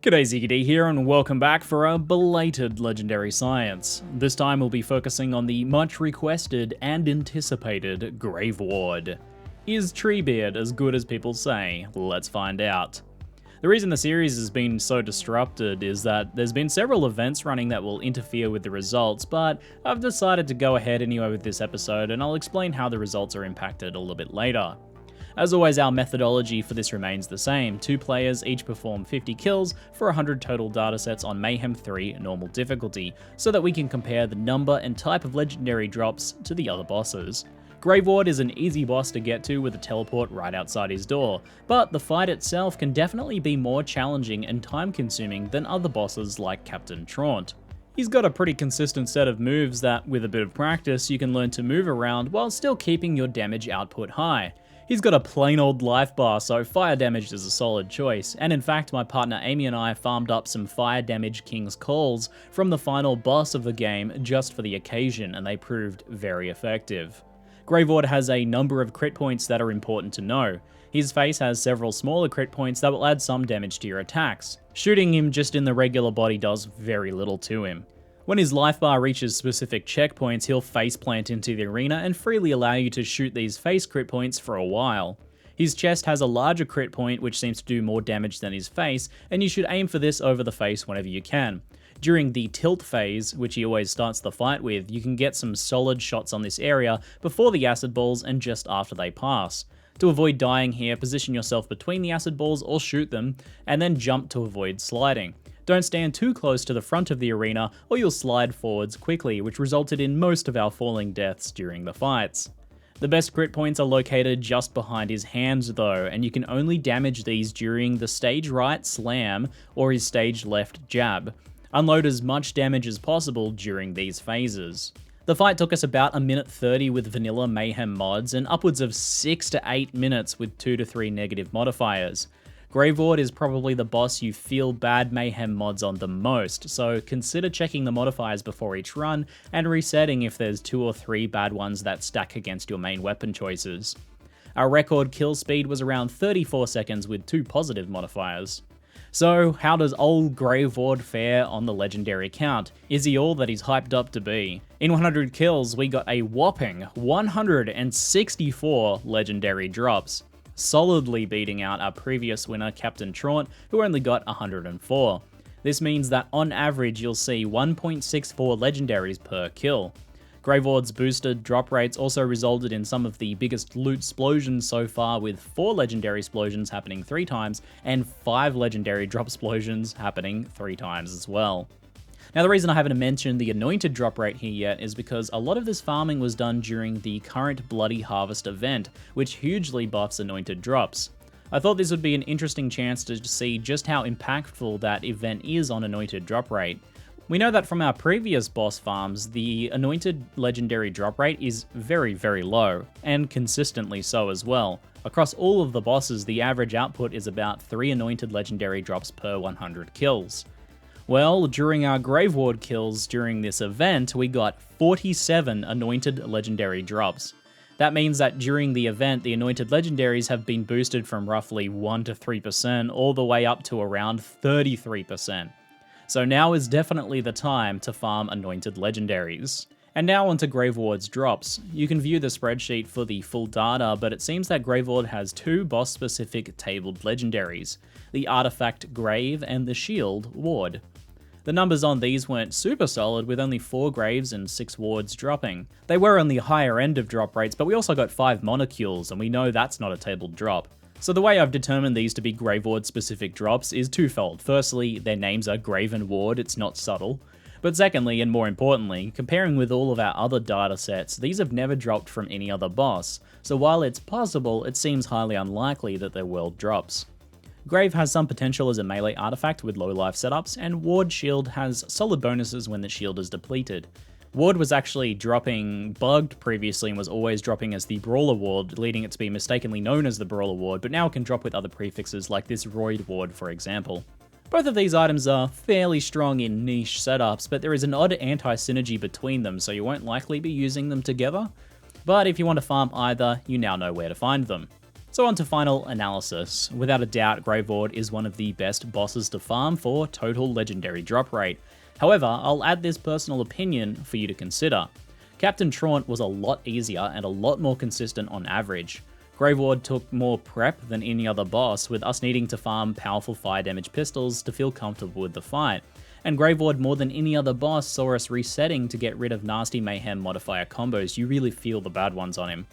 G'day, ZiggyD here, and welcome back for a belated Legendary Science. This time we'll be focusing on the much requested and anticipated GRAVEWARD. Is Treebeard as good as people say? Let's find out. The reason the series has been so disrupted is that there's been several events running that will interfere with the results, but I've decided to go ahead anyway with this episode, and I'll explain how the results are impacted a little bit later. As always, our methodology for this remains the same. 2 players each perform 50 kills for 100 total datasets on Mayhem 3 normal difficulty, so that we can compare the number and type of legendary drops to the other bosses. GRAVEWARD is an easy boss to get to with a teleport right outside his door, but the fight itself can definitely be more challenging and time-consuming than other bosses like Captain Traunt. He's got a pretty consistent set of moves that, with a bit of practice, you can learn to move around while still keeping your damage output high. He's got a plain old life bar, so fire damage is a solid choice, and in fact my partner Amy and I farmed up some fire damage King's Calls from the final boss of the game just for the occasion, and they proved very effective. GRAVEWARD has a number of crit points that are important to know. His face has several smaller crit points that will add some damage to your attacks. Shooting him just in the regular body does very little to him. When his life bar reaches specific checkpoints, he'll face plant into the arena and freely allow you to shoot these face crit points for a while. His chest has a larger crit point which seems to do more damage than his face, and you should aim for this over the face whenever you can. During the tilt phase, which he always starts the fight with, you can get some solid shots on this area before the acid balls and just after they pass. To avoid dying here, position yourself between the acid balls or shoot them, and then jump to avoid sliding. Don't stand too close to the front of the arena or you'll slide forwards quickly, which resulted in most of our falling deaths during the fights. The best crit points are located just behind his hands though, and you can only damage these during the stage right slam or his stage left jab. Unload as much damage as possible during these phases. The fight took us about 1 minute 30 with vanilla Mayhem mods and upwards of 6 to 8 minutes with 2 to 3 negative modifiers. GRAVEWARD is probably the boss you feel bad Mayhem mods on the most, so consider checking the modifiers before each run and resetting if there's 2 or 3 bad ones that stack against your main weapon choices. Our record kill speed was around 34 seconds with 2 positive modifiers. So how does old GRAVEWARD fare on the legendary count? Is he all that he's hyped up to be? In 100 kills, we got a whopping 164 legendary drops, solidly beating out our previous winner Captain Traunt, who only got 104. This means that on average you'll see 1.64 legendaries per kill. GRAVEWARD's boosted drop rates also resulted in some of the biggest loot explosions so far, with 4 legendary explosions happening 3 times and 5 legendary drop explosions happening 3 times as well. Now the reason I haven't mentioned the anointed drop rate here yet is because a lot of this farming was done during the current Bloody Harvest event, which hugely buffs anointed drops. I thought this would be an interesting chance to see just how impactful that event is on anointed drop rate. We know that from our previous boss farms, the anointed legendary drop rate is very, very low, and consistently so as well. Across all of the bosses, the average output is about 3 anointed legendary drops per 100 kills. Well, during our GRAVEWARD kills during this event, we got 47 anointed legendary drops. That means that during the event, the anointed legendaries have been boosted from roughly 1 to 3% all the way up to around 33%. So now is definitely the time to farm anointed legendaries. And now onto GRAVEWARD's drops. You can view the spreadsheet for the full data, but it seems that GRAVEWARD has 2 boss-specific tabled legendaries, the Artifact Grave and the Shield Ward. The numbers on these weren't super solid, with only 4 graves and 6 wards dropping. They were on the higher end of drop rates, but we also got 5 monocules, and we know that's not a tabled drop. So the way I've determined these to be GRAVEWARD specific drops is twofold. Firstly, their names are Grave and Ward, it's not subtle. But secondly, and more importantly, comparing with all of our other datasets, these have never dropped from any other boss, so while it's possible, it seems highly unlikely that they're world drops. Grave has some potential as a melee artifact with low life setups, and Ward Shield has solid bonuses when the shield is depleted. Ward was actually dropping bugged previously and was always dropping as the Brawler Ward, leading it to be mistakenly known as the Brawler Ward, but now it can drop with other prefixes like this Roid Ward for example. Both of these items are fairly strong in niche setups, but there is an odd anti-synergy between them, so you won't likely be using them together. But if you want to farm either, you now know where to find them. So on to final analysis. Without a doubt, GRAVEWARD is one of the best bosses to farm for total legendary drop rate. However, I'll add this personal opinion for you to consider. Captain Traunt was a lot easier and a lot more consistent on average. GRAVEWARD took more prep than any other boss, with us needing to farm powerful fire damage pistols to feel comfortable with the fight. And GRAVEWARD, more than any other boss, saw us resetting to get rid of nasty mayhem modifier combos. You really feel the bad ones on him.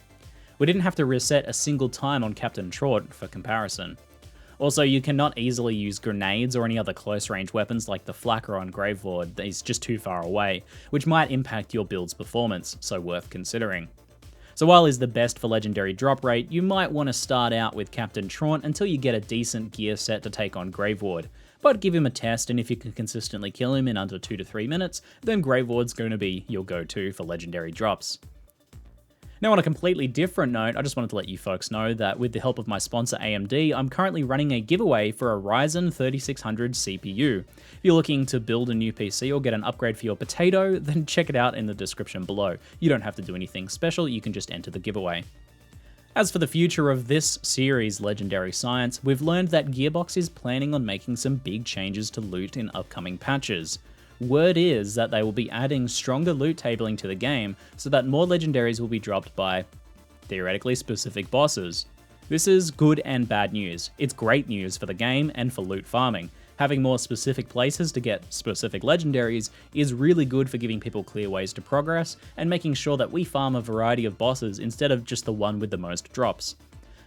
We didn't have to reset a single time on Captain Traunt for comparison. Also, you cannot easily use grenades or any other close range weapons like the Flacker on GRAVEWARD. He's just too far away, which might impact your build's performance, so worth considering. So while he's the best for legendary drop rate, you might want to start out with Captain Traunt until you get a decent gear set to take on GRAVEWARD. But give him a test, and if you can consistently kill him in under 2 to 3 minutes, then GRAVEWARD's going to be your go-to for legendary drops. Now on a completely different note, I just wanted to let you folks know that with the help of my sponsor AMD, I'm currently running a giveaway for a Ryzen 3600 CPU. If you're looking to build a new PC or get an upgrade for your potato, then check it out in the description below. You don't have to do anything special, you can just enter the giveaway. As for the future of this series, Legendary Science, we've learned that Gearbox is planning on making some big changes to loot in upcoming patches. Word is that they will be adding stronger loot tabling to the game so that more legendaries will be dropped by, theoretically, specific bosses. This is good and bad news. It's great news for the game and for loot farming. Having more specific places to get specific legendaries is really good for giving people clear ways to progress and making sure that we farm a variety of bosses instead of just the one with the most drops.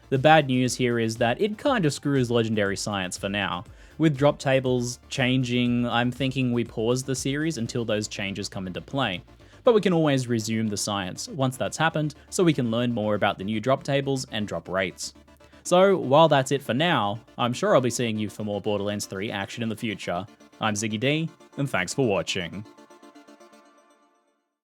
The bad news here is that it kind of screws Legendary Science for now. With drop tables changing, I'm thinking we pause the series until those changes come into play. But we can always resume the science once that's happened, so we can learn more about the new drop tables and drop rates. So while that's it for now, I'm sure I'll be seeing you for more Borderlands 3 action in the future. I'm ZiggyD, and thanks for watching.